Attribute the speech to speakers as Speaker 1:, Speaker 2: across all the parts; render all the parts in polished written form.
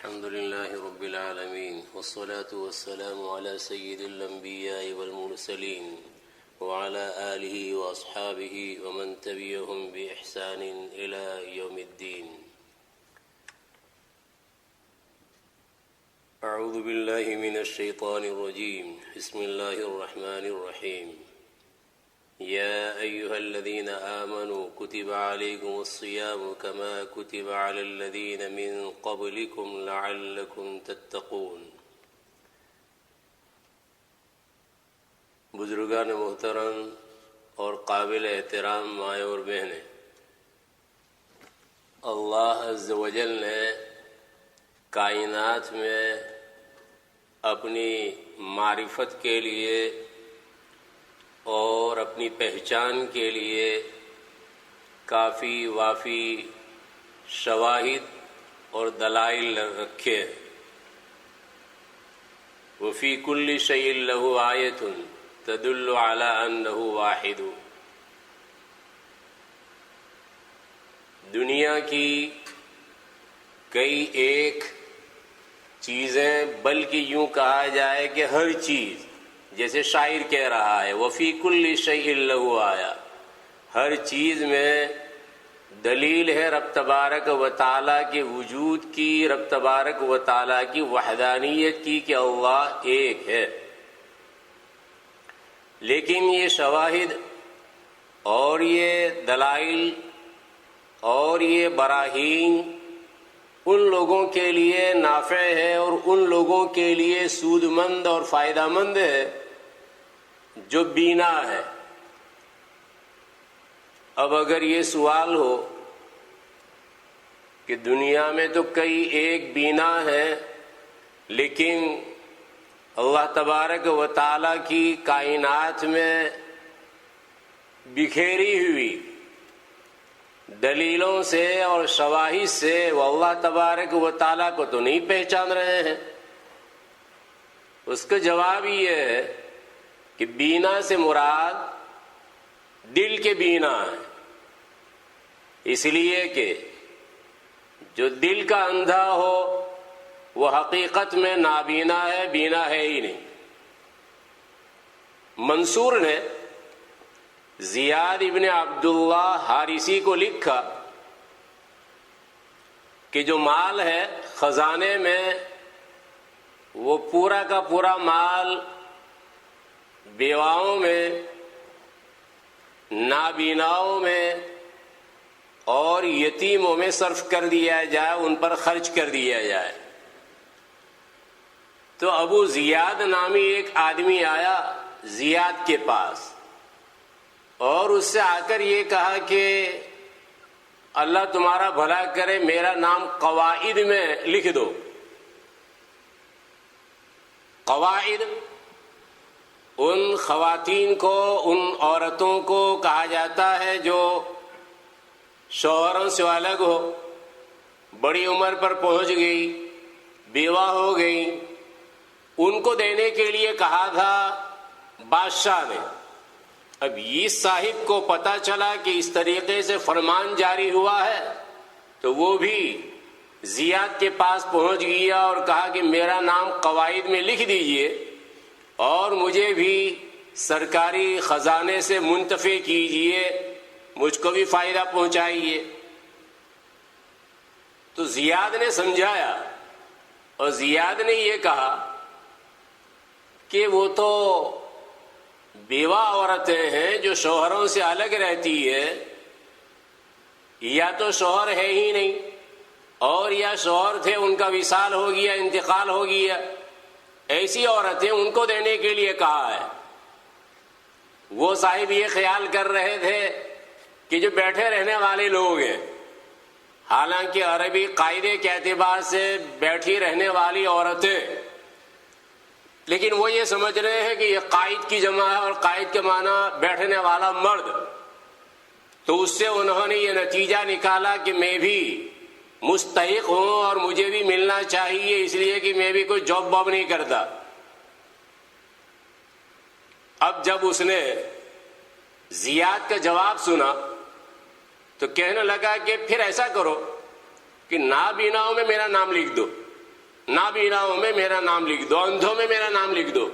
Speaker 1: الحمد لله رب العالمين والصلاة والسلام على سيد الأنبياء والمرسلين وعلى آله وأصحابه ومن تبعهم بإحسان إلى يوم الدين. أعوذ بالله من الشيطان الرجيم. بسم الله الرحمن الرحيم. يا أيها الذين آمنوا كتب عليكم الصيام كما كتب على الذين من قبلكم لعلكم تتقون. بزرگان محترم اور قابل احترام مائیں اور بہنیں، اللہ عز و جل نے کائنات میں اپنی معرفت کے لیے اور اپنی پہچان کے لیے کافی وافی شواہد اور دلائل رکھے. وفی کل شیء لہ آیۃ تدل علی انہ واحد. دنیا کی کئی ایک چیزیں، بلکہ یوں کہا جائے کہ ہر چیز، جیسے شاعر کہہ رہا ہے وفی کل شیء لہ آیہ، ہر چیز میں دلیل ہے رب تبارک و تعالیٰ کے وجود کی، رب تبارک و تعالیٰ کی وحدانیت کی کہ اللہ ایک ہے. لیکن یہ شواہد اور یہ دلائل اور یہ براہین ان لوگوں کے لیے نافع ہے اور ان لوگوں کے لیے سود مند اور فائدہ مند ہے جو بینا ہے. اب اگر یہ سوال ہو کہ دنیا میں تو کئی ایک بینا ہے، لیکن اللہ تبارک و تعالیٰ کی کائنات میں بکھیری ہوئی دلیلوں سے اور شواہد سے وہ اللہ تبارک و تعالیٰ کو تو نہیں پہچان رہے ہیں. اس کا جواب یہ ہے کہ بینا سے مراد دل کے بینا ہے، اس لیے کہ جو دل کا اندھا ہو وہ حقیقت میں نابینا ہے، بینا ہے ہی نہیں. منصور نے زیاد ابن عبداللہ حارثی کو لکھا کہ جو مال ہے خزانے میں، وہ پورا کا پورا مال بیواؤں میں، نابیناؤں میں اور یتیموں میں صرف کر دیا جائے، ان پر خرچ کر دیا جائے. تو ابو زیاد نامی ایک آدمی آیا زیاد کے پاس اور اس سے آ کر یہ کہا کہ اللہ تمہارا بھلا کرے، میرا نام قواعد میں لکھ دو. قواعد ان خواتین کو، ان عورتوں کو کہا جاتا ہے جو شوہروں سے الگ ہو، بڑی عمر پر پہنچ گئی، بیوہ ہو گئی. ان کو دینے کے لیے کہا تھا بادشاہ نے. اب یہ صاحب کو پتہ چلا کہ اس طریقے سے فرمان جاری ہوا ہے تو وہ بھی زیاد کے پاس پہنچ گیا اور کہا کہ میرا نام قواعد میں لکھ دیجئے اور مجھے بھی سرکاری خزانے سے منتفع کیجئے، مجھ کو بھی فائدہ پہنچائیے. تو زیاد نے سمجھایا اور زیاد نے یہ کہا کہ وہ تو بیوہ عورتیں ہیں جو شوہروں سے الگ رہتی ہے، یا تو شوہر ہے ہی نہیں اور یا شوہر تھے ان کا وصال ہو گیا، انتقال ہو گیا، ایسی عورتیں ان کو دینے کے لیے کہا ہے. وہ صاحب یہ خیال کر رہے تھے کہ جو بیٹھے رہنے والے لوگ ہیں، حالانکہ عربی قاعدے کے اعتبار سے بیٹھی رہنے والی عورتیں، لیکن وہ یہ سمجھ رہے ہیں کہ یہ قائد کی جمع ہے اور قائد کے معنی بیٹھنے والا مرد. تو اس سے انہوں نے یہ نتیجہ نکالا کہ میں بھی مستحق ہوں اور مجھے بھی ملنا چاہیے، اس لیے کہ میں بھی کوئی جاب باب نہیں کرتا. اب جب اس نے زیاد کا جواب سنا تو کہنے لگا کہ پھر ایسا کرو کہ نابیناؤں میں میرا نام لکھ دو. نابیناؤں میں میرا نام لکھ دو، اندھوں میں میرا نام لکھ دو۔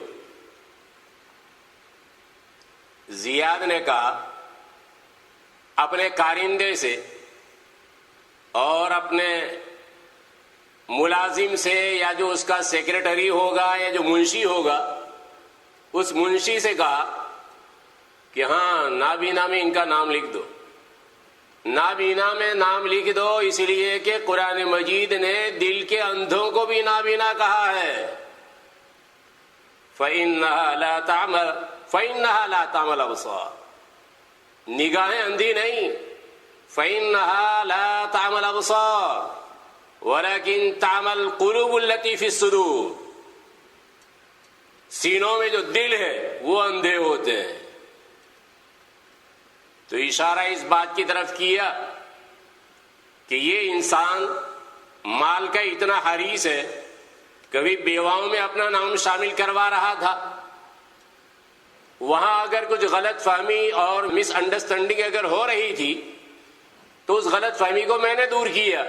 Speaker 1: زیاد نے کہا اپنے کارندے سے اور اپنے ملازم سے، یا جو اس کا سیکریٹری ہوگا یا جو منشی ہوگا، اس منشی سے کہا کہ ہاں نابینا میں ان کا نام لکھ دو، نابینا میں نام لکھ دو، اس لیے کہ قرآن مجید نے دل کے اندھوں کو بھی نابینا کہا ہے۔ فَإِنَّهَا لَا تَعْمَلُ الْأَبْصَارُ، نگاہیں اندھی نہیں، فَإِنَّهَا لَا تَعْمَلُ الْأَبْصَارُ وَلَكِنْ تَعْمَلُ الْقُلُوبُ الَّتِي فِي الصُّدُورِ، سینوں میں جو دل ہے وہ اندھے ہوتے ہیں۔ تو اشارہ اس بات کی طرف کیا کہ یہ انسان مال کا اتنا حریص ہے، کبھی بیواؤں میں اپنا نام شامل کروا رہا تھا، وہاں اگر کچھ غلط فہمی اور مس انڈرسٹینڈنگ اگر ہو رہی تھی تو اس غلط فہمی کو میں نے دور کیا،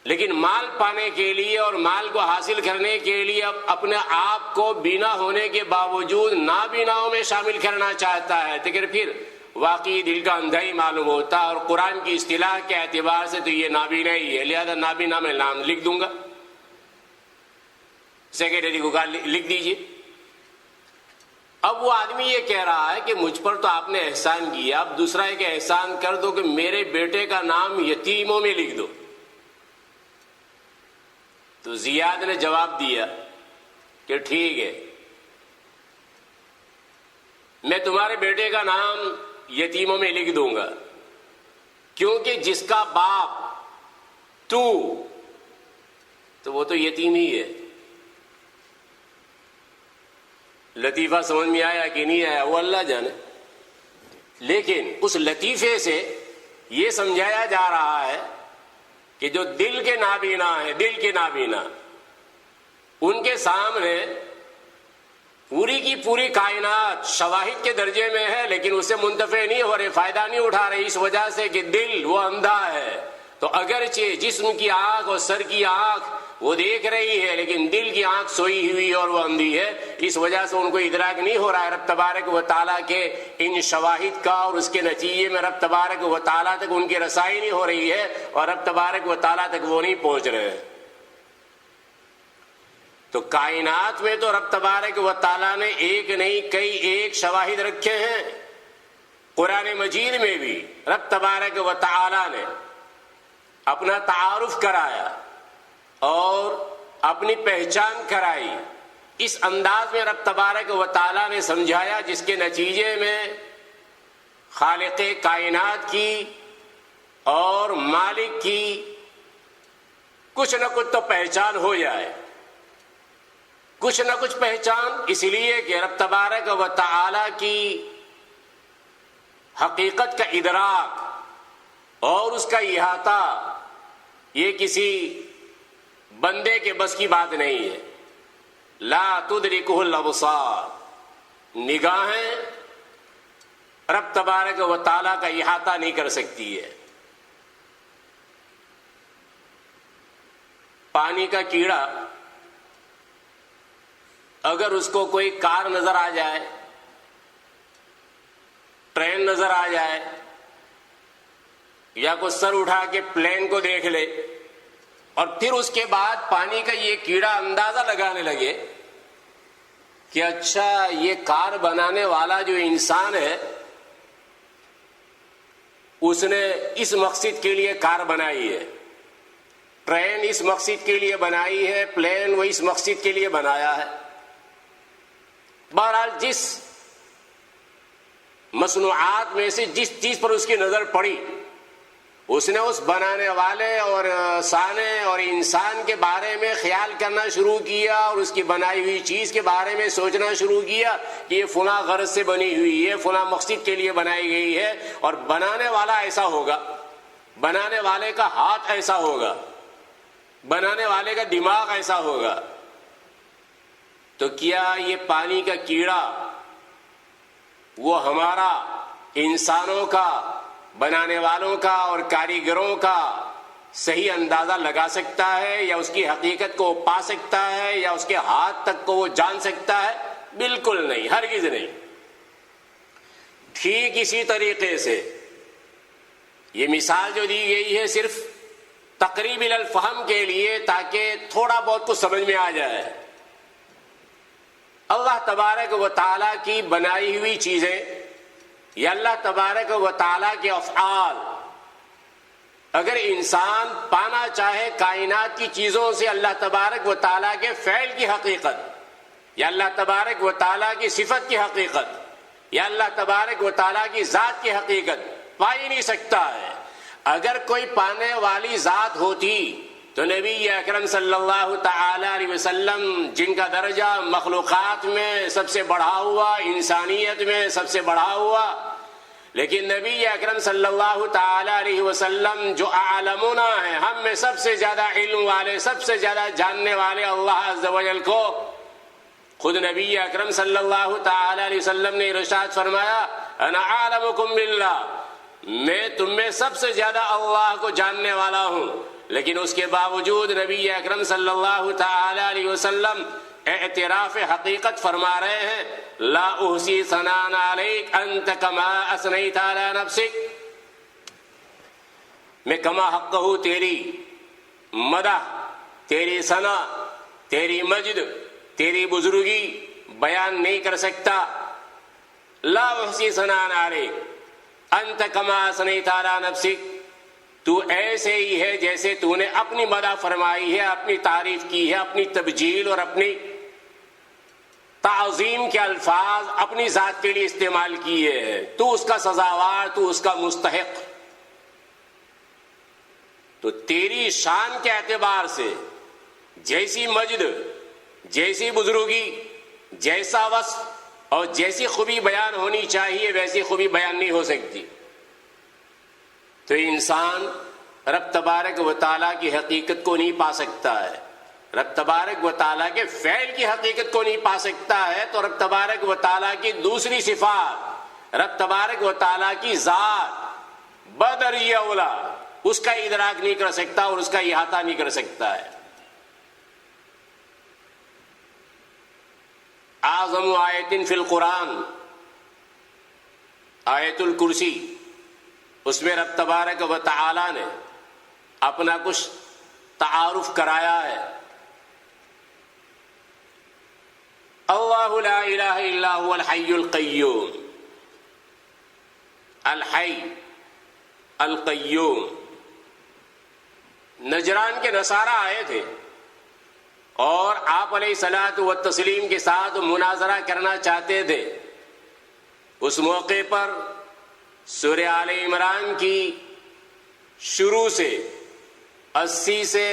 Speaker 1: لیکن مال پانے کے لیے اور مال کو حاصل کرنے کے لیے اپنے آپ کو بینا ہونے کے باوجود نابیناؤں میں شامل کرنا چاہتا ہے، تو پھر واقعی دل کا اندھا ہی معلوم ہوتا، اور قرآن کی اصطلاح کے اعتبار سے تو یہ نابینا ہی ہے، لہذا نابینا میں نام لکھ دوں گا، سیکریٹری کو کہا لکھ دیجیے۔ اب وہ آدمی یہ کہہ رہا ہے کہ مجھ پر تو آپ نے احسان کیا، اب دوسرا ایک احسان کر دو کہ میرے بیٹے کا نام یتیموں میں لکھ دو۔ تو زیاد نے جواب دیا کہ ٹھیک ہے، میں تمہارے بیٹے کا نام یتیموں میں لکھ دوں گا، کیونکہ جس کا باپ تو وہ تو یتیم ہی ہے۔ لطیفہ سمجھ میں آیا کہ نہیں آیا وہ اللہ جانے، لیکن اس لطیفے سے یہ سمجھایا جا رہا ہے کہ جو دل کے نابینا ہیں، دل کے نابینا، ان کے سامنے پوری کی پوری کائنات شواہد کے درجے میں ہے، لیکن اس سے منتفع نہیں ہو رہے، فائدہ نہیں اٹھا رہے، اس وجہ سے کہ دل وہ اندھا ہے۔ تو اگرچہ جسم کی آنکھ اور سر کی آنکھ وہ دیکھ رہی ہے، لیکن دل کی آنکھ سوئی ہوئی اور وہ اندھی ہے، اس وجہ سے ان کو ادراک نہیں ہو رہا ہے رب تبارک و تعالیٰ کے ان شواہد کا، اور اس کے نتیجے میں رب تبارک و تعالیٰ تک ان کی رسائی نہیں ہو رہی ہے، اور رب تبارک و تعالیٰ تک وہ نہیں پہنچ رہے ہیں۔ تو کائنات میں تو رب تبارک و تعالیٰ نے ایک نہیں کئی ایک شواہد رکھے ہیں، قرآن مجید میں بھی رب تبارک و تعالیٰ نے اپنا تعارف کرایا اور اپنی پہچان کرائی، اس انداز میں رب تبارک و تعالیٰ نے سمجھایا جس کے نتیجے میں خالق کائنات کی اور مالک کی کچھ نہ کچھ تو پہچان ہو جائے، کچھ نہ کچھ پہچان، اس لیے کہ رب تبارک و تعالیٰ کی حقیقت کا ادراک اور اس کا احاطہ یہ کسی بندے کے بس کی بات نہیں ہے۔ لا تدرکہ الابصار، نگاہیں رب تبارک و تعالیٰ کا احاطہ نہیں کر سکتی ہے۔ پانی کا کیڑا اگر اس کو کوئی کار نظر آ جائے، ٹرین نظر آ جائے، یا کوئی سر اٹھا کے پلین کو دیکھ لے، اور پھر اس کے بعد پانی کا یہ کیڑا اندازہ لگانے لگے کہ اچھا یہ کار بنانے والا جو انسان ہے اس نے اس مقصد کے لیے کار بنائی ہے، ٹرین اس مقصد کے لیے بنائی ہے، پلین وہ اس مقصد کے لیے بنایا ہے۔ بہرحال جس مصنوعات میں سے جس چیز پر اس کی نظر پڑی، اس نے اس بنانے والے اور صانع اور انسان کے بارے میں خیال کرنا شروع کیا، اور اس کی بنائی ہوئی چیز کے بارے میں سوچنا شروع کیا کہ یہ فلاں غرض سے بنی ہوئی ہے، فلاں مقصد کے لیے بنائی گئی ہے، اور بنانے والا ایسا ہوگا، بنانے والے کا ہاتھ ایسا ہوگا، بنانے والے کا دماغ ایسا ہوگا۔ تو کیا یہ پانی کا کیڑا وہ ہمارا انسانوں کا، بنانے والوں کا اور کاریگروں کا صحیح اندازہ لگا سکتا ہے یا اس کی حقیقت کو پا سکتا ہے یا اس کے ہاتھ تک کو وہ جان سکتا ہے؟ بالکل نہیں، ہرگز نہیں۔ ٹھیک اسی طریقے سے یہ مثال جو دی گئی ہے صرف تقریب الفہم کے لیے، تاکہ تھوڑا بہت کچھ سمجھ میں آ جائے۔ اللہ تبارک و تعالیٰ کی بنائی ہوئی چیزیں یا اللہ تبارک و تعالیٰ کے افعال، اگر انسان پانا چاہے کائنات کی چیزوں سے اللہ تبارک و تعالیٰ کے فعل کی حقیقت یا اللہ تبارک و تعالیٰ کی صفت کی حقیقت یا اللہ تبارک و تعالیٰ کی ذات کی حقیقت پا ہی نہیں سکتا ہے۔ اگر کوئی پانے والی ذات ہوتی تو نبی اکرم صلی اللہ تعالی علیہ وسلم، جن کا درجہ مخلوقات میں سب سے بڑھا ہوا، انسانیت میں سب سے بڑھا ہوا، لیکن نبی اکرم صلی اللہ تعالی علیہ وسلم جو اعلمنا ہیں، ہم میں سب سے زیادہ علم والے، سب سے زیادہ جاننے والے اللہ عز و جل کو خود نبی اکرم صلی اللہ تعالی علیہ وسلم نے ارشاد فرمایا، انا اعلمکم باللہ، میں تم میں سب سے زیادہ اللہ کو جاننے والا ہوں۔ لیکن اس کے باوجود نبی اکرم صلی اللہ تعالی علیہ وسلم اعتراف حقیقت فرما رہے ہیں، لا احصی ثناء علیک انت کما اثنیت علی نفسک، میں کما حق ہوں تیری مدح، تیری ثنا، تیری مجد، تیری بزرگی بیان نہیں کر سکتا۔ لا احصی ثناء علیک انت کما اثنیت علی نفسک، تو ایسے ہی ہے جیسے تو نے اپنی مدح فرمائی ہے، اپنی تعریف کی ہے، اپنی تبجیل اور اپنی تعظیم کے الفاظ اپنی ذات کے لیے استعمال کیے ہیں، تو اس کا سزاوار، تو اس کا مستحق۔ تو تیری شان کے اعتبار سے جیسی مجد، جیسی بزرگی، جیسا وصف اور جیسی خوبی بیان ہونی چاہیے، ویسی خوبی بیان نہیں ہو سکتی۔ تو انسان رب تبارک و تعالیٰ کی حقیقت کو نہیں پا سکتا ہے، رب تبارک و تعالیٰ کے فعل کی حقیقت کو نہیں پا سکتا ہے، تو رب تبارک و تعالیٰ کی دوسری صفات، رب تبارک و تعالیٰ کی ذات بدریہ اولا، اس کا ادراک نہیں کر سکتا اور اس کا احاطہ نہیں کر سکتا ہے۔ اعظم آیت فی القرآن آیت الکرسی، اس میں رب تبارک و تعالی نے اپنا کچھ تعارف کرایا ہے۔ اللہ لا الہ الا هو الحی القیوم، الحی القیوم۔ نجران کے نصارہ آئے تھے اور آپ علیہ الصلاۃ والتسلیم کے ساتھ مناظرہ کرنا چاہتے تھے۔ اس موقع پر سورہ آل عمران کی شروع سے 80 سے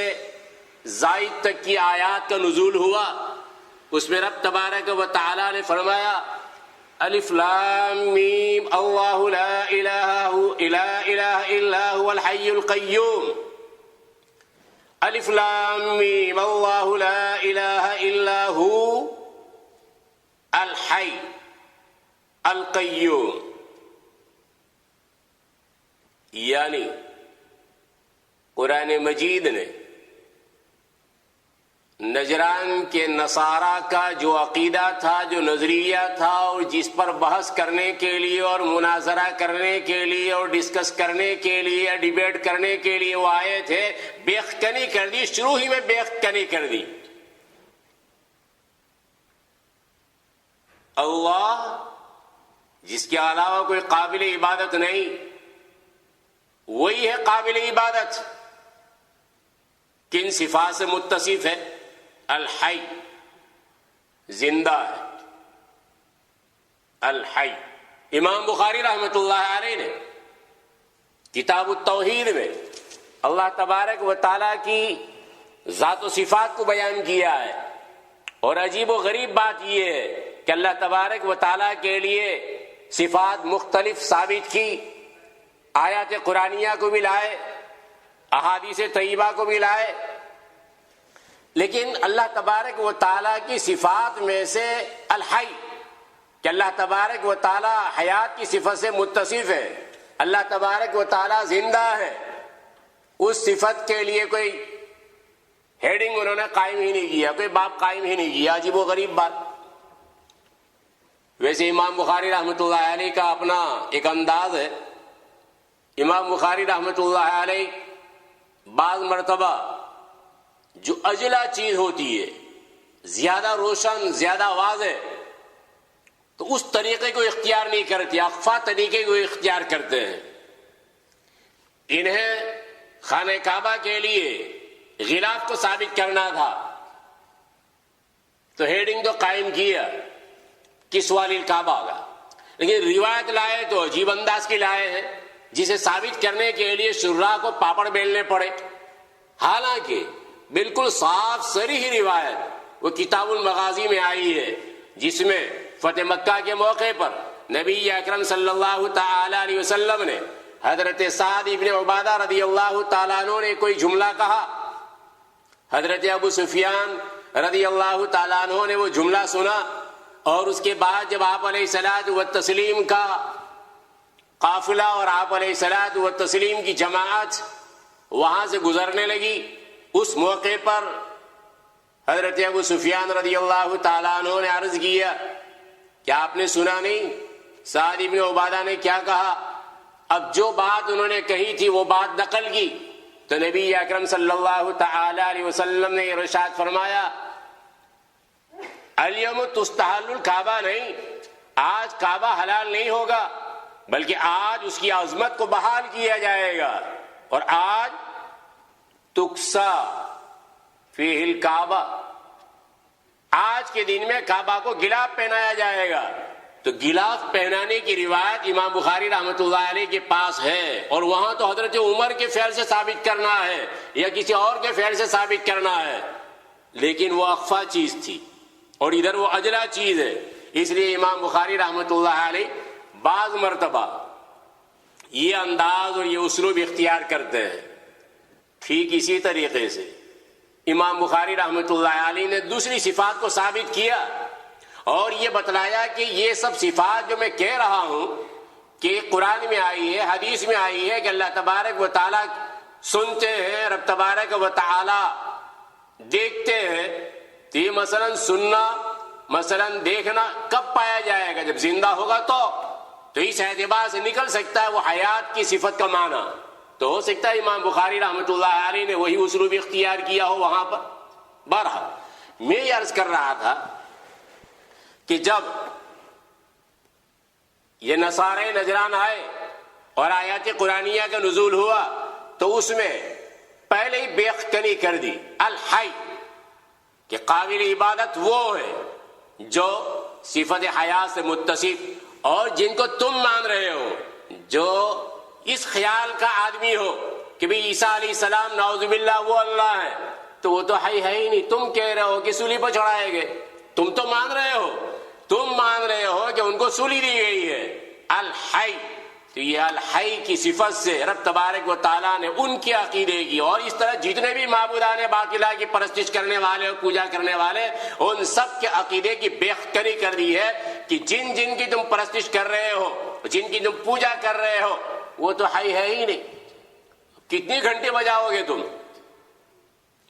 Speaker 1: زائد تک کی آیات کا نزول ہوا۔ اس میں رب تبارک و تعالی نے فرمایا، الف لام میم اللہ لا الہ الا هو الحی القیوم، الف لام میم اللہ لا الہ الا هو الحی القیوم۔ یعنی قرآن مجید نے نجران کے نصارہ کا جو عقیدہ تھا، جو نظریہ تھا، اور جس پر بحث کرنے کے لیے اور مناظرہ کرنے کے لیے اور ڈسکس کرنے کے لیے، ڈیبیٹ کرنے کے لیے وہ آئے تھے، بیخکنی کر دی، شروع ہی میں بیخکنی کر دی۔ اللہ جس کے علاوہ کوئی قابل عبادت نہیں، وہی ہے قابل عبادت۔ کن صفات سے متصف ہے؟ الحی، زندہ ہے، الحی۔ امام بخاری رحمۃ اللہ علیہ نے کتاب التوحید میں اللہ تبارک و تعالیٰ کی ذات و صفات کو بیان کیا ہے، اور عجیب و غریب بات یہ ہے کہ اللہ تبارک و تعالیٰ کے لیے صفات مختلف ثابت کی، آیات قرآنیہ کو بھی لائے، احادیث طیبہ کو بھی لائے، لیکن اللہ تبارک و تعالیٰ کی صفات میں سے الحی، کہ اللہ تبارک و تعالیٰ حیات کی صفت سے متصف ہے، اللہ تبارک و تعالیٰ زندہ ہے، اس صفت کے لیے کوئی ہیڈنگ انہوں نے قائم ہی نہیں کیا، کوئی باب قائم ہی نہیں کیا. عجیب و غریب بات. ویسے امام بخاری رحمۃ اللہ علیہ کا اپنا ایک انداز ہے. امام بخاری رحمۃ اللہ علیہ بعض مرتبہ جو اجلا چیز ہوتی ہے، زیادہ روشن، زیادہ واضح، تو اس طریقے کو اختیار نہیں کرتے، اخفا طریقے کو اختیار کرتے ہیں. انہیں خانہ کعبہ کے لیے غلاف کو ثابت کرنا تھا تو ہیڈنگ تو قائم کیا کس والی کعبہ کا، لیکن روایت لائے تو عجیب انداز کی لائے ہیں جسے ثابت کرنے کے لیے شراح کو پاپڑ بیلنے پڑے. حالانکہ بالکل صاف صریح روایت وہ کتاب المغازی میں آئی ہے، جس میں فتح مکہ کے موقع پر نبی اکرم صلی اللہ تعالی علیہ وسلم نے حضرت سعد ابن عبادہ رضی اللہ تعالیٰ عنہ نے کوئی جملہ کہا. حضرت ابو سفیان رضی اللہ تعالیٰ عنہ نے وہ جملہ سنا، اور اس کے بعد جب آپ علیہ الصلوۃ والتسلیم کا قافلہ اور آپ علیہ الصلوۃ والتسلیم کی جماعت وہاں سے گزرنے لگی، اس موقع پر حضرت ابو سفیان رضی اللہ تعالیٰ عنہ نے عرض کیا کہ آپ نے سنا نہیں سعد ابن عبادہ نے کیا کہا؟ اب جو بات انہوں نے کہی تھی وہ بات نقل کی تو نبی اکرم صلی اللہ تعالی علیہ وسلم نے ارشاد فرمایا الیوم تستحل الکعبہ، نہیں، آج کعبہ حلال نہیں ہوگا، بلکہ آج اس کی عظمت کو بحال کیا جائے گا، اور آج تکسا فیہ الکعبہ، آج کے دن میں کعبہ کو غلاف پہنایا جائے گا. تو غلاف پہنانے کی روایت امام بخاری رحمۃ اللہ علیہ کے پاس ہے، اور وہاں تو حضرت عمر کے فعل سے ثابت کرنا ہے یا کسی اور کے فعل سے ثابت کرنا ہے، لیکن وہ اخفا چیز تھی اور ادھر وہ اجلا چیز ہے. اس لیے امام بخاری رحمۃ اللہ علیہ بعض مرتبہ یہ انداز اور یہ اسلوب اختیار کرتے ہیں. ٹھیک اسی طریقے سے امام بخاری رحمۃ اللہ علیہ نے دوسری صفات کو ثابت کیا اور یہ بتلایا کہ یہ سب صفات جو میں کہہ رہا ہوں کہ قرآن میں آئی ہے، حدیث میں آئی ہے کہ اللہ تبارک و تعالیٰ سنتے ہیں، رب تبارک و تعالیٰ دیکھتے ہیں. تو یہ مثلا سننا، مثلا دیکھنا کب پایا جائے گا؟ جب زندہ ہوگا تو اس اعتبار سے نکل سکتا ہے وہ حیات کی صفت کا معنی. تو ہو سکتا ہے امام بخاری رحمۃ اللہ علیہ نے وہی اسلوب اختیار کیا ہو وہاں پر. بہرحال میں یہ عرض کر رہا تھا کہ جب یہ نصارے نجران آئے اور آیات قرآنیہ کا نزول ہوا تو اس میں پہلے ہی بیخکنی کر دی الحی، کہ قابل عبادت وہ ہے جو صفت حیات سے متصف، اور جن کو تم مان رہے ہو، جو اس خیال کا آدمی ہو کہ بھی عیسیٰ علیہ السلام نعوذ باللہ وہ اللہ ہے، تو وہ تو ہے ہی نہیں. تم کہہ رہے ہو کہ سولی پر چڑھائے گئے، تم تو مان رہے ہو کہ ان کو سولی دی گئی ہے. الحی، تو یہ الحی کی صفت سے رب تبارک و تعالیٰ نے ان کے عقیدے کی، اور اس طرح جتنے بھی معبودان باطلہ کی پرستش کرنے والے اور پوجا کرنے والے، ان سب کے عقیدے کی بیخبری کر دی ہے کہ جن جن کی تم پرستش کر رہے ہو، جن کی تم پوجا کر رہے ہو، وہ تو ہے ہی نہیں. کتنے گھنٹے بجاؤ گے تم؟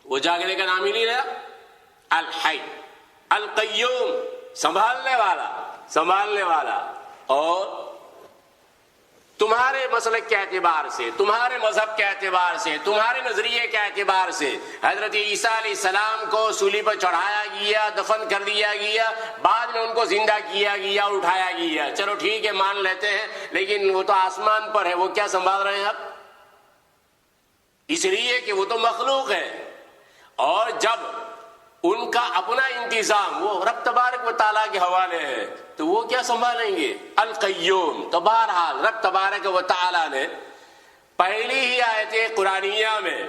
Speaker 1: وہ جاگنے کا نام ہی نہیں رہا. الحی، القیوم، سنبھالنے والا. اور تمہارے مسلک کے اعتبار سے، تمہارے مذہب کے اعتبار سے، تمہارے نظریے کے اعتبار سے حضرت عیسیٰ علیہ السلام کو سولی پر چڑھایا گیا، دفن کر دیا گیا، بعد میں ان کو زندہ کیا گیا اور اٹھایا گیا. چلو ٹھیک ہے، مان لیتے ہیں، لیکن وہ تو آسمان پر ہے، وہ کیا سنبھال رہے ہیں اب؟ اس لیے کہ وہ تو مخلوق ہے، اور جب ان کا اپنا انتظام وہ رب تبارک و تعالیٰ کے حوالے ہے تو وہ کیا سنبھالیں گے؟ القیوم. تو بہرحال رب تبارک و تعالیٰ نے پہلی ہی آیت قرآنیہ میں،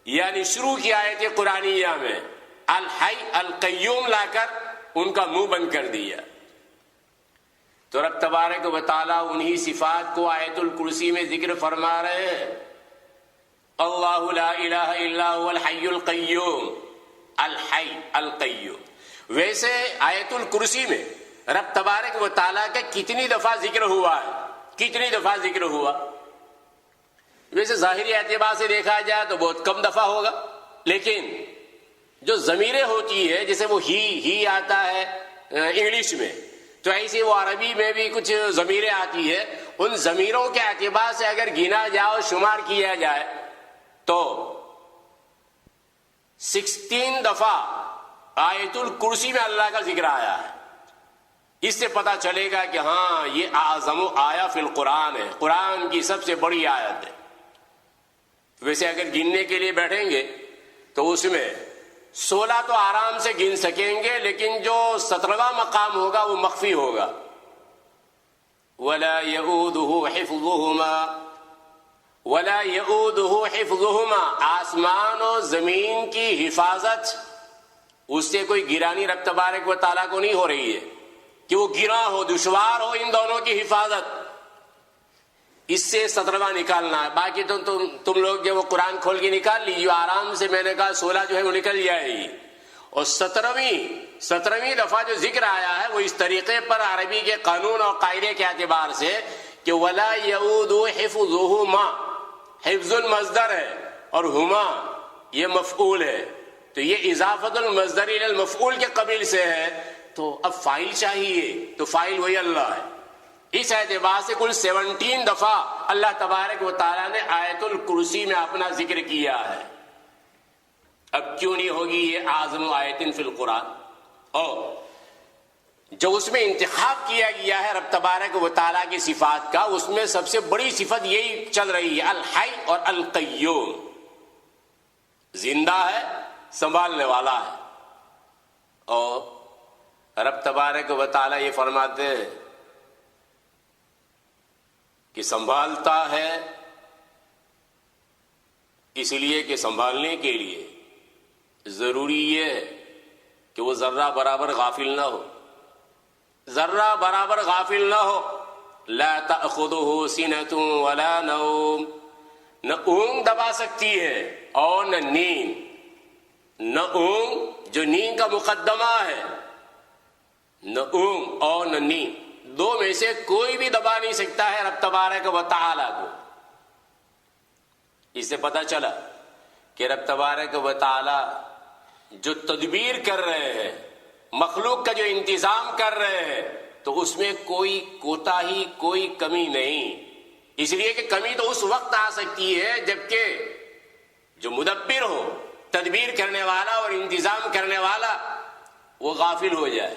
Speaker 1: یعنی شروع کی آیت قرآنیہ میں الحی القیوم لا کر ان کا منہ بند کر دیا. تو رب تبارک و تعالیٰ انہی صفات کو آیت الکرسی میں ذکر فرما رہے ہیں. اللہ لا الہ الا هو الحی القیوم، الحی القیوم. ویسے آیت الکرسی میں رب تبارک و تعالیٰ کا کتنی دفعہ ذکر ہوا ہے؟ کتنی دفعہ ذکر ہوا؟ ویسے ظاہری اعتبار سے دیکھا جائے تو بہت کم دفعہ ہوگا، لیکن جو ضمیریں ہوتی ہے، جیسے وہ ہی آتا ہے انگلش میں، تو ایسے وہ عربی میں بھی کچھ ضمیریں آتی ہے. ان ضمیروں کے اعتبار سے اگر گنا جائے اور شمار کیا جائے تو 16 دفعہ آیت الکرسی میں اللہ کا ذکر آیا ہے. اس سے پتہ چلے گا کہ ہاں یہ اعظم آیا فی القرآن ہے، قرآن کی سب سے بڑی آیت ہے. ویسے اگر گننے کے لیے بیٹھیں گے تو اس میں 16 تو آرام سے گن سکیں گے، لیکن جو 17واں مقام ہوگا وہ مخفی ہوگا. وَلَا يَئُودُهُ حِفْظُهُمَا وَلَا يَئُودُهُ حِفْظُهُمَا، آسمان و زمین کی حفاظت اس سے کوئی گرانی رب تبارک و تعالیٰ کو نہیں ہو رہی ہے کہ وہ گرا ہو، دشوار ہو ان دونوں کی حفاظت. اس سے 17واں نکالنا ہے. باقی تو تم لوگ جو وہ قرآن کھول کے نکال لیجیے آرام سے. میں نے کہا 16 جو ہے وہ نکل جائے گی. اور 17ویں دفعہ جو ذکر آیا ہے وہ اس طریقے پر عربی کے قانون اور قاعدے کے اعتبار سے کہ ولا یعود حفظہما، حفظ المصدر ہے اور ہما یہ مفعول ہے، تو یہ اضافت المصدر الی المفعول کے قبیل سے ہے. تو اب فاعل چاہیے، تو فاعل وہی اللہ ہے. اس اعتبار سے کل 17 دفعہ اللہ تبارک و تعالیٰ نے آیت الکرسی میں اپنا ذکر کیا ہے. اب کیوں نہیں ہوگی یہ اعظم آیت فی القرآن؟ اور جو اس میں انتخاب کیا گیا ہے رب تبارک و تعالیٰ کی صفات کا، اس میں سب سے بڑی صفت یہی چل رہی ہے، الحی اور القیوم. زندہ ہے، سنبھالنے والا ہے. اور رب تبارک و تعالیٰ یہ فرماتے ہیں کہ سنبھالتا ہے، اس لیے کہ سنبھالنے کے لیے ضروری یہ ہے کہ وہ ذرہ برابر غافل نہ ہو، ذرہ برابر غافل نہ ہو. لا تأخذہ سنۃ ولا نوم، نہ اونگ دبا سکتی ہے اور نہ نیند. نہ اونگ جو نیند کا مقدمہ ہے، نہ اونگ اور نہ نیند، دو میں سے کوئی بھی دبا نہیں سکتا ہے رب تبارک و تعالیٰ کو. اس سے پتہ چلا کہ رب تبارک و تعالیٰ جو تدبیر کر رہے ہیں، مخلوق کا جو انتظام کر رہے ہیں، تو اس میں کوئی کوتاہی، کوئی کمی نہیں. اس لیے کہ کمی تو اس وقت آ سکتی ہے جبکہ جو مدبر ہو، تدبیر کرنے والا اور انتظام کرنے والا، وہ غافل ہو جائے،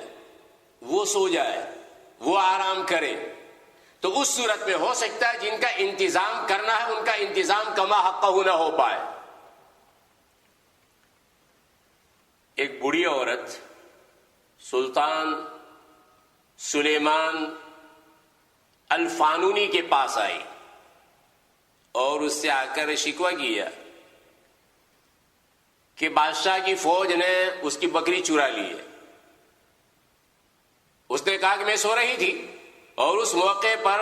Speaker 1: وہ سو جائے، وہ آرام کرے. تو اس صورت میں ہو سکتا ہے جن کا انتظام کرنا ہے ان کا انتظام کما حقہ نہ ہو پائے. ایک بوڑھی عورت سلطان سلیمان الفانونی کے پاس آئی اور اس سے آ کر شکوہ کیا کہ بادشاہ کی فوج نے اس کی بکری چرا لی ہے. اس نے کہا کہ میں سو رہی تھی اور اس موقع پر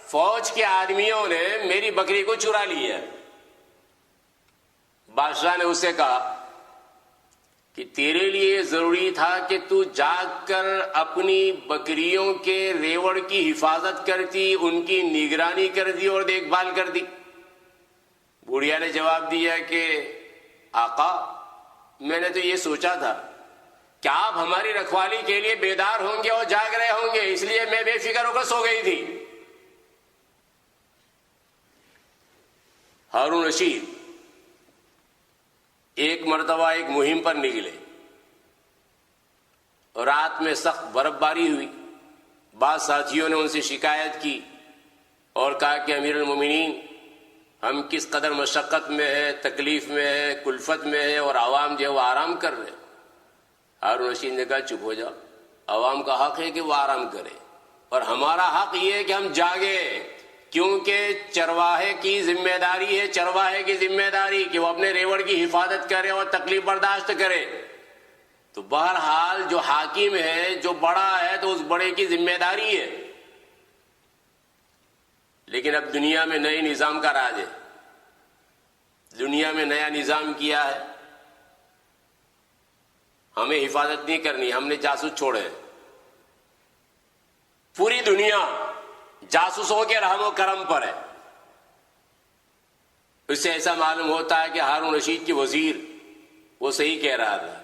Speaker 1: فوج کے آدمیوں نے میری بکری کو چرا لی ہے. بادشاہ نے اس سے کہا کہ تیرے لیے ضروری تھا کہ تو جاگ کر اپنی بکریوں کے ریوڑ کی حفاظت کرتی، ان کی نگرانی کر دی اور دیکھ بھال کر دی. بوڑھیا نے جواب دیا کہ آقا، میں نے تو یہ سوچا تھا کہ آپ ہماری رکھوالی کے لیے بیدار ہوں گے اور جاگ رہے ہوں گے، اس لیے میں بے فکر ہو کر سو گئی تھی. ہارون رشید ایک مرتبہ ایک مہم پر نکلے، رات میں سخت برف باری ہوئی. بعض ساتھیوں نے ان سے شکایت کی اور کہا کہ امیر المومنین، ہم کس قدر مشقت میں ہے، تکلیف میں ہے، کلفت میں ہے، اور عوام جو ہے وہ آرام کر رہے. ہارون رشید نے کہا چپ ہو جاؤ، عوام کا حق ہے کہ وہ آرام کرے اور ہمارا حق یہ ہے کہ ہم جاگے، کیونکہ چرواہے کی ذمہ داری ہے، چرواہے کی ذمہ داری کہ وہ اپنے ریوڑ کی حفاظت کرے اور تکلیف برداشت کرے. تو بہرحال جو حاکم ہے، جو بڑا ہے، تو اس بڑے کی ذمہ داری ہے. لیکن اب دنیا میں نئے نظام کا راج ہے، دنیا میں نیا نظام کیا ہے، ہمیں حفاظت نہیں کرنی، ہم نے جاسوس چھوڑے. پوری دنیا جاسوسوں کے رحم و کرم پر ہے. اس سے ایسا معلوم ہوتا ہے کہ ہارون رشید کے وزیر وہ صحیح کہہ رہا تھا.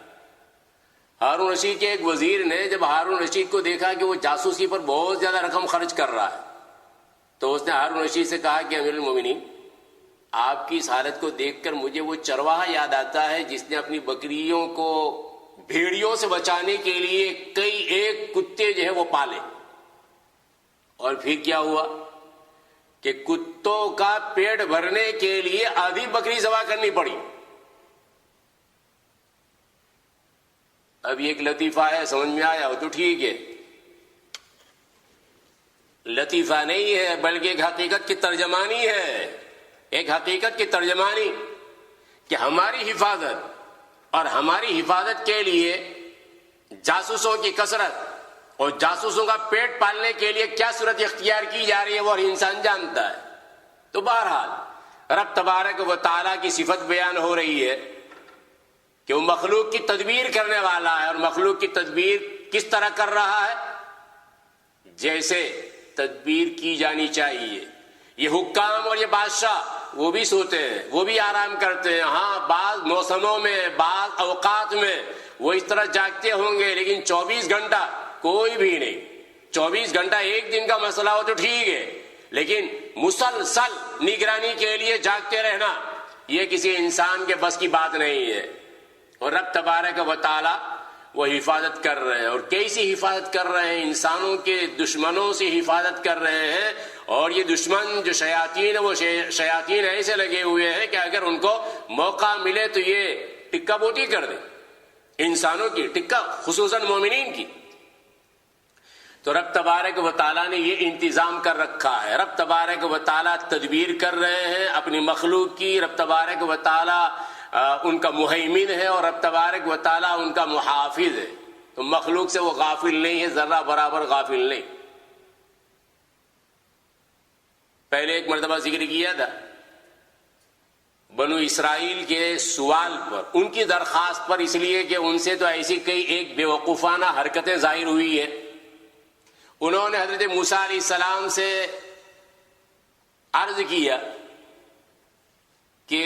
Speaker 1: ہارون رشید کے ایک وزیر نے جب ہارون رشید کو دیکھا کہ وہ جاسوسی پر بہت زیادہ رقم خرچ کر رہا ہے تو اس نے ہارون رشید سے کہا کہ امیر المومنین، آپ کی اس حالت کو دیکھ کر مجھے وہ چرواہا یاد آتا ہے جس نے اپنی بکریوں کو بھیڑیوں سے بچانے کے لیے کئی ایک کتے جو ہے وہ پالے، اور پھر کیا ہوا کہ کتوں کا پیٹ بھرنے کے لیے آدھی بکری ذبح کرنی پڑی. اب یہ ایک لطیفہ ہے، سمجھ میں آیا ہو تو ٹھیک ہے، لطیفہ نہیں ہے بلکہ ایک حقیقت کی ترجمانی ہے. ایک حقیقت کی ترجمانی کہ ہماری حفاظت اور ہماری حفاظت کے لیے جاسوسوں کی کثرت اور جاسوسوں کا پیٹ پالنے کے لیے کیا صورت اختیار کی جا رہی ہے وہ ہر انسان جانتا ہے. تو بہرحال رب تبارک و تعالیٰ کی صفت بیان ہو رہی ہے کہ وہ مخلوق کی تدبیر کرنے والا ہے، اور مخلوق کی تدبیر کس طرح کر رہا ہے؟ جیسے تدبیر کی جانی چاہیے. یہ حکام اور یہ بادشاہ وہ بھی سوتے ہیں، وہ بھی آرام کرتے ہیں. ہاں بعض موسموں میں بعض اوقات میں وہ اس طرح جاگتے ہوں گے، لیکن 24 گھنٹہ کوئی بھی نہیں. 24 گھنٹہ ایک دن کا مسئلہ ہو تو ٹھیک ہے، لیکن مسلسل نگرانی کے لیے جاگتے رہنا یہ کسی انسان کے بس کی بات نہیں ہے. اور رب تبارک و تعالی وہ حفاظت کر رہے ہیں. اور کیسی حفاظت کر رہے ہیں؟ انسانوں کے دشمنوں سے حفاظت کر رہے ہیں. اور یہ دشمن جو شیاطین ہیں وہ شیاطین ایسے لگے ہوئے ہیں کہ اگر ان کو موقع ملے تو یہ ٹکا بوٹی کر دیں انسانوں کی، ٹکا خصوصاً مومنین کی. تو رب تبارک و تعالیٰ نے یہ انتظام کر رکھا ہے. رب تبارک و تعالیٰ تدبیر کر رہے ہیں اپنی مخلوق کی. رب تبارک و تعالیٰ ان کا مہیمن ہے اور رب تبارک و تعالیٰ ان کا محافظ ہے. تو مخلوق سے وہ غافل نہیں ہے، ذرہ برابر غافل نہیں. پہلے ایک مرتبہ ذکر کیا تھا بنو اسرائیل کے سوال پر، ان کی درخواست پر، اس لیے کہ ان سے تو ایسی کئی ایک بے وقوفانہ حرکتیں ظاہر ہوئی ہیں. انہوں نے حضرت موسیٰ علیہ السلام سے عرض کیا کہ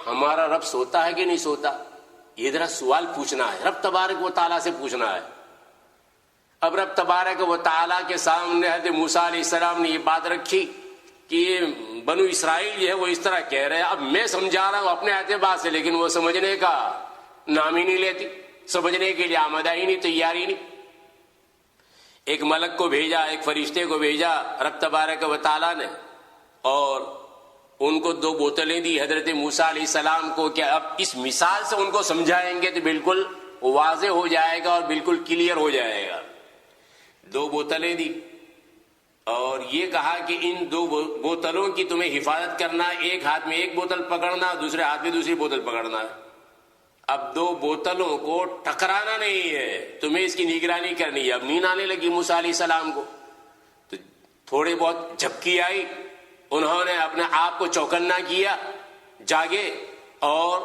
Speaker 1: ہمارا رب سوتا ہے کہ نہیں سوتا؟ یہ ذرا سوال پوچھنا ہے، رب تبارک و تعالیٰ سے پوچھنا ہے. اب رب تبارک و تعالیٰ کے سامنے حضرت موسیٰ علیہ السلام نے یہ بات رکھی کہ یہ بنو اسرائیل جو ہے وہ اس طرح کہہ رہے ہیں. اب میں سمجھا رہا ہوں اپنے اعتبار سے، لیکن وہ سمجھنے کا نام ہی نہیں لیتی، سمجھنے کے لیے آمادہ ہی نہیں، تیاری نہیں. ایک ملک کو بھیجا، ایک فرشتے کو بھیجا رب تبارک و تعالیٰ نے، اور ان کو 2 بوتلیں دی حضرت موسیٰ علیہ السلام کو کہ اب اس مثال سے ان کو سمجھائیں گے تو بالکل واضح ہو جائے گا اور بالکل کلیئر ہو جائے گا. 2 بوتلیں دی اور یہ کہا کہ ان 2 بوتلوں کی تمہیں حفاظت کرنا ہے. ایک ہاتھ میں ایک بوتل پکڑنا، دوسرے ہاتھ میں دوسری بوتل پکڑنا ہے. اب 2 بوتلوں کو ٹکرانا نہیں ہے، تمہیں اس کی نگرانی کرنی ہے. اب نیند آنے لگی موسیٰ علیہ السلام کو، تو تھوڑے بہت جھپکی آئی. انہوں نے اپنے آپ کو چوکنا کیا، جاگے اور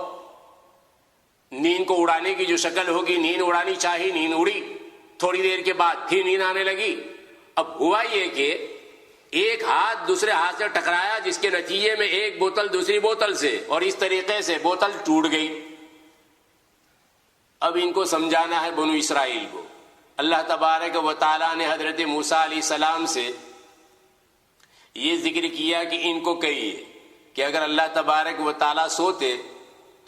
Speaker 1: نیند کو اڑانے کی جو شکل ہوگی نیند اڑانی چاہیے، نیند اڑی. تھوڑی دیر کے بعد پھر نیند آنے لگی. اب ہوا یہ کہ ایک ہاتھ دوسرے ہاتھ سے ٹکرایا، جس کے نتیجے میں ایک بوتل دوسری بوتل سے، اور اس طریقے سے بوتل ٹوٹ گئی. اب ان کو سمجھانا ہے بنو اسرائیل کو. اللہ تبارک و تعالیٰ نے حضرت موسیٰ علیہ السلام سے یہ ذکر کیا کہ ان کو کہیے کہ اگر اللہ تبارک و تعالیٰ سوتے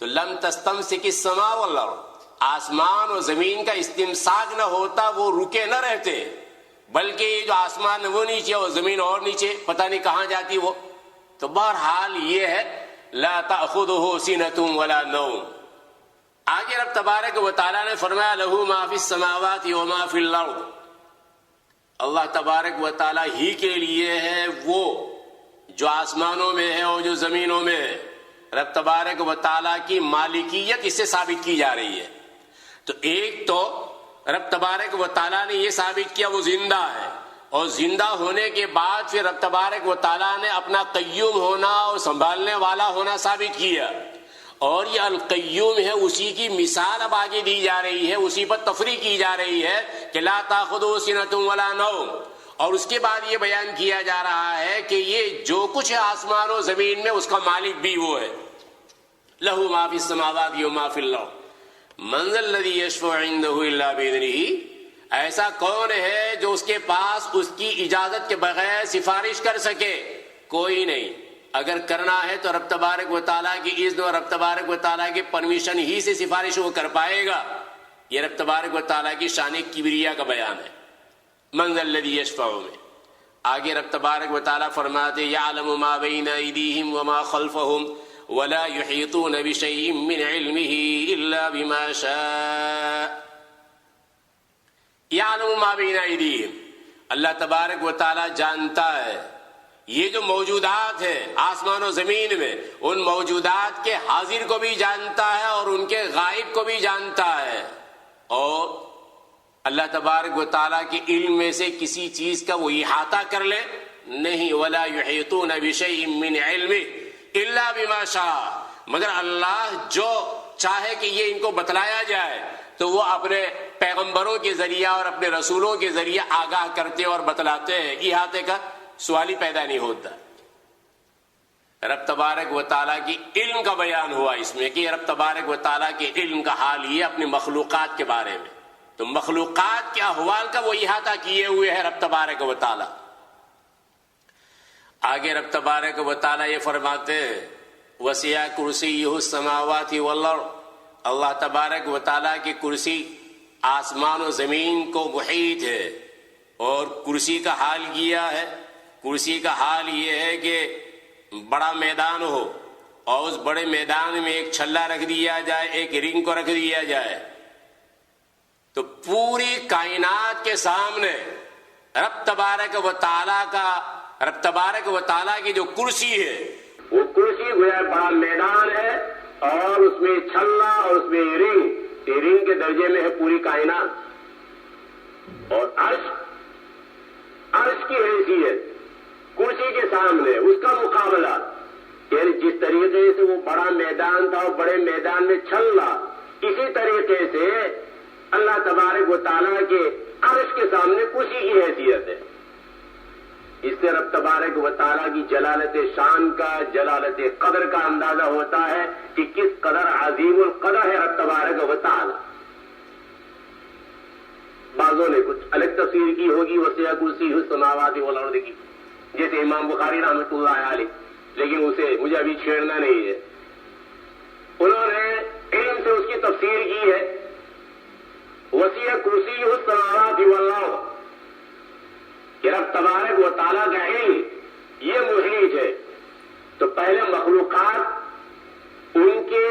Speaker 1: تو لم تستمسک السماء والارض، آسمان اور زمین کا استمساک نہ ہوتا، وہ رکے نہ رہتے، بلکہ یہ جو آسمان وہ نیچے اور زمین اور نیچے، پتہ نہیں کہاں جاتی وہ. تو بہرحال یہ ہے لا تأخذہ سنۃ ولا نوم. آگے رب تبارک و تعالیٰ نے فرمایا لہ ما فی السماوات وما فی الارض. اللہ تبارک و تعالیٰ ہی کے لیے ہے وہ جو آسمانوں میں ہے اور جو زمینوں میں ہے. رب تبارک و تعالیٰ کی مالکیت اس سے ثابت کی جا رہی ہے. تو ایک تو رب تبارک و تعالیٰ نے یہ ثابت کیا وہ زندہ ہے، اور زندہ ہونے کے بعد پھر رب تبارک و تعالیٰ نے اپنا قیوم ہونا اور سنبھالنے والا ہونا ثابت کیا. اور یہ القیوم ہے، اسی کی مثال اب آگے دی جا رہی ہے، اسی پر تفریح کی جا رہی ہے کہ لا تاخذہ سنۃ ولا نوم. اور اس کے بعد یہ بیان کیا جا رہا ہے کہ یہ جو کچھ ہے آسمان و زمین میں اس کا مالک بھی وہ ہے. لہو ما فی السماوات و ما فی الارض من ذا الذی یشفع عندہ الا باذنہ. ایسا کون ہے جو اس کے پاس اس کی اجازت کے بغیر سفارش کر سکے؟ کوئی نہیں. اگر کرنا ہے تو رب تبارک و تعالیٰ کی اذن اور رب تبارک و تعالیٰ کی پرمیشن ہی سے سفارش وہ کر پائے گا. یہ رب تبارک و تعالیٰ کی شان کبریا کا بیان ہے. من ذا الذی یشفع میں آگے رب تبارک و تعالیٰ فرماتے یعلم ما بین ایدیہم وما خلفہم ولا یحیطون بشیء من علمہ الا بما شاء. یعلم ما بین ایدیہم، اللہ تبارک و تعالیٰ جانتا ہے یہ جو موجودات ہیں آسمان و زمین میں، ان موجودات کے حاضر کو بھی جانتا ہے اور ان کے غائب کو بھی جانتا ہے. اور اللہ تبارک و تعالیٰ کے علم میں سے کسی چیز کا وہ احاطہ کر لے نہیں. ولا یحیطون بشیء من علمہ الا بما شاء، مگر اللہ جو چاہے کہ یہ ان کو بتلایا جائے تو وہ اپنے پیغمبروں کے ذریعہ اور اپنے رسولوں کے ذریعہ آگاہ کرتے اور بتلاتے ہیں. احاطے کا سوال ہی پیدا نہیں ہوتا. رب تبارک و تعالیٰ کی علم کا بیان ہوا اس میں کہ رب تبارک و تعالیٰ کے علم کا حال یہ اپنی مخلوقات کے بارے میں، تو مخلوقات کے احوال کا وہ احاطہ کیے ہوئے ہے رب تبارک و تعالیٰ. آگے رب تبارک و تعالیٰ یہ فرماتے ہیں وسع کرسیہ السماوات والارض. اللہ تبارک و تعالیٰ کی کرسی آسمان و زمین کو محیط ہے. اور کرسی کا حال کیا ہے؟ کرسی کا حال یہ ہے کہ بڑا میدان ہو اور اس بڑے میدان میں ایک چھلا رکھ دیا جائے، ایک رنگ کو رکھ دیا جائے، تو پوری کائنات کے سامنے رب تبارک و تعالیٰ کی جو کرسی ہے وہ کرسی گویا بڑا میدان ہے اور اس میں چھلا اور اس میں رنگ کے درجے میں ہے پوری کائنات. اور عرش کی حیثیت کرسی کے سامنے اس کا مقابلہ، یعنی جس طریقے سے وہ بڑا میدان تھا اور بڑے میدان میں چھلا، اسی طریقے سے اللہ تبارک و تعالیٰ کے عرش کے سامنے کرسی کی حیثیت ہے. اس سے رب تبارک و تعالیٰ کی جلالت شان کا، جلالت قدر کا اندازہ ہوتا ہے کہ کس قدر عظیم القدر ہے رب تبارک و تعالیٰ. بعضوں نے کچھ الگ تفسیر کی ہوگی وسع کرسیہ السماوات والارض کی، جیسے امام بخاری رحمۃ اللہ علیہ، لیکن اسے مجھے ابھی چھیڑنا نہیں ہے. انہوں نے علم سے اس کی تفسیر کی ہے وسع کرسیہ السماوات والارض کہ رب تبارک و تعالیٰ کا علم یہ محیط ہے. تو پہلے مخلوقات ان کے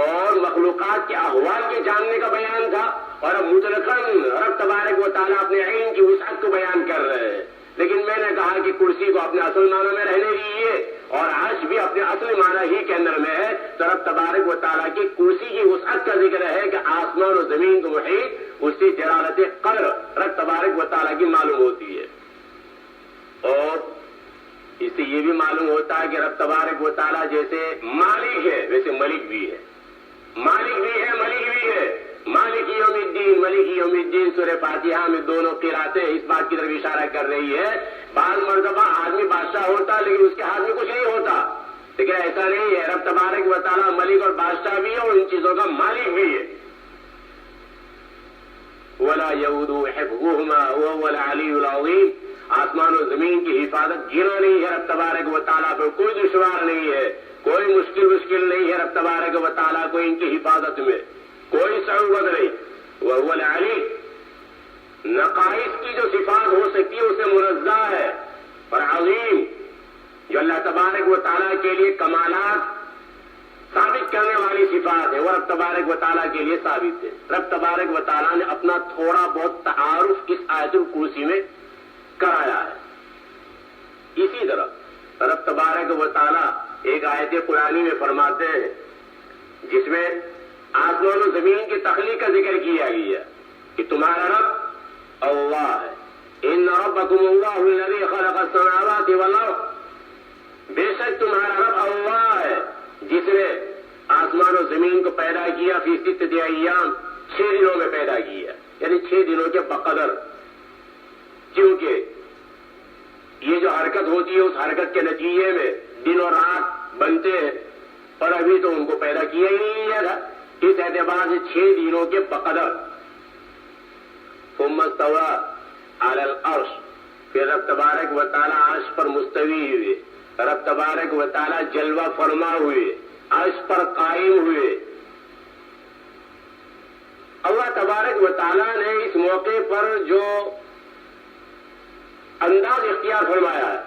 Speaker 1: اور مخلوقات کے احوال کے جاننے کا بیان تھا، اور اب مطلقاً رب تبارک و تعالیٰ اپنے علم کی وسعت کو بیان کر رہے ہیں. لیکن میں نے کہا کہ کرسی کو اپنے اصل معنی میں رہنے دیجیے اور عرش بھی اپنے اصل معنی ہی کے اندر میں ہے. تو رب تبارک و تعالیٰ کی کرسی کی وسعت کا ذکر ہے کہ آسمان و زمین کو محیط، اس کی جلالت قدر رب تبارک و تعالیٰ کی معلوم ہوتی ہے. اور اس سے یہ بھی معلوم ہوتا ہے کہ رب تبارک و تعالیٰ جیسے مالک ہے ویسے ملک بھی ہے. مالک بھی ہے، ملک بھی ہے. مالک یوم الدین، ملک یوم الدین سورہ فاتحہ میں دونوں قراتیں اس بات کی طرف اشارہ کر رہی ہے. بعض مرتبہ آدمی بادشاہ ہوتا لیکن اس کے ہاتھ میں کچھ نہیں ہوتا، لیکن ایسا نہیں ہے. رب تبارک و تعالیٰ ملک اور بادشاہ بھی ہے اور ان چیزوں کا مالک بھی ہے. ولا یؤودہ حفظہما وہو العلی العظیم. آسمان و زمین کی حفاظت گرا نہیں ہے رب تبارک و تعالیٰ پہ، کوئی دشوار نہیں ہے، کوئی مشکل نہیں ہے رب تبارک و تعالیٰ کو ان کی حفاظت میں، کوئی صعوبت نہیں. وہو العلی، نقائص کی جو صفات ہو سکتی ہے اسے منزہ ہے، اور عظیم جو اللہ تبارک و تعالیٰ کے لیے کمالات ثابت کرنے والی صفات ہے وہ رب تبارک و تعالیٰ کے لیے ثابت ہے. رب تبارک و تعالیٰ نے اپنا تھوڑا بہت تعارف اس آیت الکرسی میں کرایا ہے. اسی طرح رب تبارک و تعالیٰ ایک آیت قرآنی میں فرماتے ہیں جس میں آسمان و زمین کی تخلیق کا ذکر کیا گیا کہ تمہارا رب اللہ ہے. ان ربکم اللہ الذی خلق السماوات والارض. بے شک تمہارا رب اللہ ہے جس نے آسمان و زمین کو پیدا کیا فی ستۃ ایام، 6 دنوں میں پیدا کیا، یعنی 6 دنوں کے بقدر.
Speaker 2: کیونکہ یہ جو حرکت ہوتی ہے اس حرکت کے نتیجے میں دن اور رات بنتے ہیں، اور ابھی تو ان کو پیدا کیا ہی نہیں گیا تھا، اس اعتبار سے 6 دنوں کے بقدر ثم استوى على العرش، پھر رب تبارک و تعالی عرش پر مستوی ہوئے، رب تبارک و تعالی جلوہ فرما ہوئے، عرش پر قائم ہوئے۔ اللہ تبارک و تعالی نے اس موقع پر جو انداز اختیار فرمایا ہے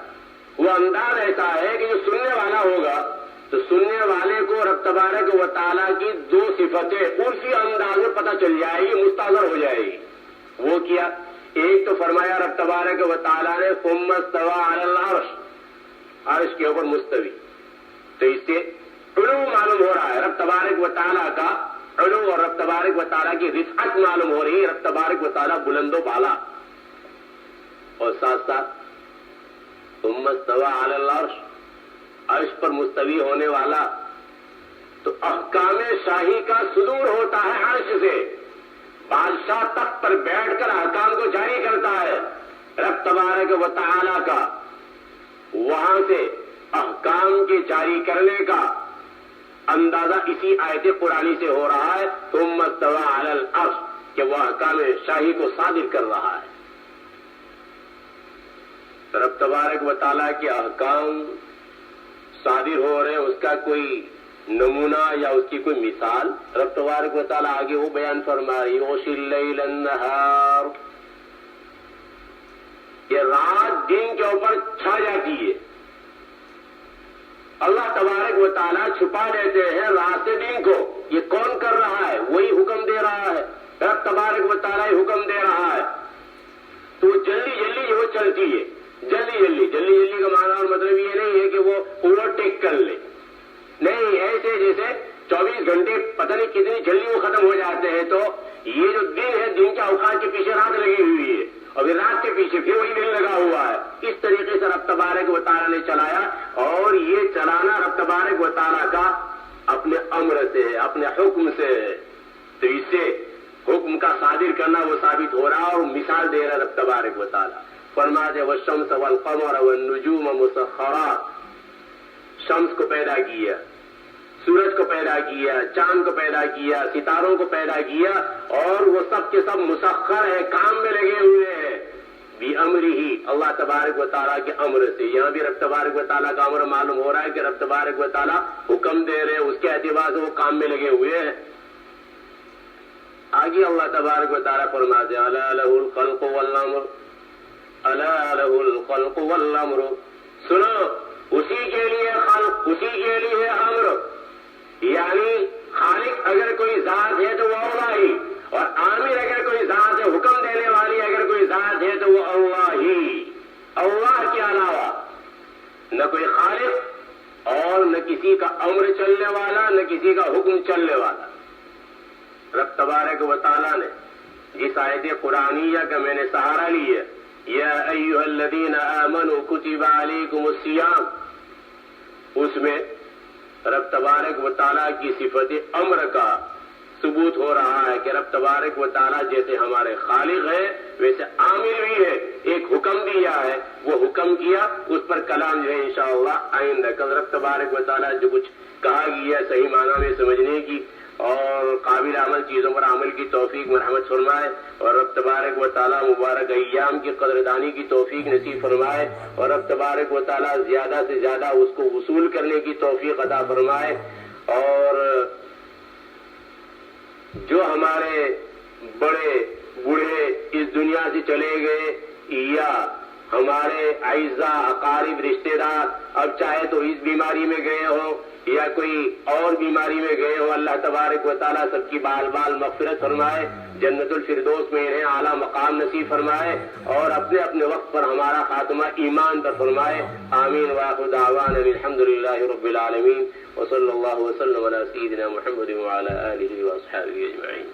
Speaker 2: وہ انداز ایسا ہے کہ جو سننے والا ہوگا تو سننے والے کو رب تبارک و تعالیٰ کی 2 صفتیں اسی انداز میں پتہ چل جائے گی، مستحضر ہو جائے گی۔ وہ کیا؟ ایک تو فرمایا رب تبارک و تعالیٰ نے ثم استوى علی العرش، عرش کے اوپر مستوی، تو اس سے علو معلوم ہو رہا ہے، رب تبارک و تعالیٰ کا علو اور رب تبارک و تعالیٰ کی رفعت معلوم ہو رہی ہے، رب تبارک و تعالیٰ بلند و بالا، اور ساتھ ساتھ ثم استوى علی العرش، عرش پر مستوی ہونے والا تو احکام شاہی کا صدور ہوتا ہے عرش سے، بادشاہ تخت پر بیٹھ کر احکام کو جاری کرتا ہے، رب تبارک و تعالی کا وہاں سے احکام کے جاری کرنے کا اندازہ اسی آیت قرآنی سے ہو رہا ہے، ثم استوى علی العرش، کہ وہ احکام شاہی کو صادر کر رہا ہے۔ رب تبارک و تعالیٰ کے احکام صادر ہو رہے ہیں، اس کا کوئی نمونہ یا اس کی کوئی مثال رب تبارک و تعالیٰ آگے وہ بیان فرما رہی، یغشی اللیل النہار، یہ رات دن کے اوپر چھا جاتی ہے، اللہ تبارک و تعالیٰ چھپا دیتے ہیں رات سے دن کو۔ یہ کون کر رہا ہے؟ وہی حکم دے رہا ہے، رب تبارک و تعالیٰ حکم دے رہا ہے، تو جلدی جلدی وہ چلتی ہے، جلدی کا معنی اور مطلب یہ نہیں ہے کہ وہ اوورٹیک کر لے، نہیں، ایسے جیسے 24 گھنٹے پتہ نہیں کتنی جلدی وہ ختم ہو جاتے ہیں، تو یہ جو دن ہے دن کے اوقات کے پیچھے رات لگی ہوئی ہے، اور پھر رات کے پیچھے پھر وہی دن لگا ہوا ہے۔ اس طریقے سے رب تبارک و تعالیٰ نے چلایا، اور یہ چلانا رب تبارک و تعالیٰ کا اپنے امر سے ہے، اپنے حکم سے ہے، تو اس سے حکم کا صادر کرنا وہ ثابت ہو رہا، اور مثال دے رہا رب تبارک و تعالیٰ، فرماتے والشمس والقمر والنجوم مسخرات، شمس کو پیدا کیا، سورج کو پیدا کیا، چاند کو پیدا کیا، ستاروں کو پیدا کیا، اور وہ سب کے سب مسخر ہے، کام میں لگے ہوئے ہیں، بِأَمْرِهِ، اللہ تبارک و تعالیٰ کے امر سے۔ یہاں بھی رب تبارک و تعالیٰ کا امر معلوم ہو رہا ہے کہ رب تبارک و تعالیٰ حکم دے رہے ہیں، اس کے اعتبار سے وہ کام میں لگے ہوئے ہیں۔ آگے اللہ تبارک و تعالیٰ فرماتے ہیں أَلَا لَهُ الْخَلْقُ وَالْأَمْرُ، أَلَا لَهُ الْخَلْقُ وَالْأَمْرُ، سنو، اسی کے لیے خلق، اسی کے لیے امر، یعنی خالق اگر کوئی ذات ہے تو وہ اللہ ہی، اور عامر اگر کوئی ذات ہے، حکم دینے والی اگر کوئی ذات ہے تو وہ اللہ ہی، اللہ کے علاوہ نہ کوئی خالق اور نہ کسی کا امر چلنے والا، نہ کسی کا حکم چلنے والا۔ رب تبارک و تعالیٰ نے جس آیت قرآنیہ کا میں نے سہارا لیا، یا ایھا الذین آمنوا کتب علیکم الصیام، اس میں رب تبارک و تعالیٰ کی صفت امر کا ثبوت ہو رہا ہے کہ رب تبارک و تعالیٰ جیسے ہمارے خالق ہے ویسے عامل بھی ہے، ایک حکم دیا ہے، وہ حکم کیا، اس پر کلام جو ہے انشاءاللہ آئندہ کل رب تبارک و تعالیٰ جو کچھ کہا گیا صحیح معنی میں سمجھنے کی اور قابل عمل چیزوں پر عمل کی توفیق مرحمت فرمائے، اور رب تبارک و تعالیٰ مبارک ایام کی قدردانی کی توفیق نصیب فرمائے، اور رب تبارک و تعالیٰ زیادہ سے زیادہ اس کو وصول کرنے کی توفیق عطا فرمائے، اور جو ہمارے بڑے بوڑھے اس دنیا سے چلے گئے یا ہمارے اعزاء اقارب رشتہ دار اب چاہے تو اس بیماری میں گئے ہوں یا کوئی اور بیماری میں گئے ہو، اللہ تبارک و تعالیٰ سب کی بال بال مغفرت فرمائے، جنت الفردوس میں انہیں اعلیٰ مقام نصیب فرمائے، اور اپنے اپنے وقت پر ہمارا خاتمہ ایمان پر فرمائے۔ آمین وآخر دعوانا الحمدللہ رب العالمین، وصلی اللہ وسلم علی سیدنا محمد وعلی آلہ واصحابہ اجمعین۔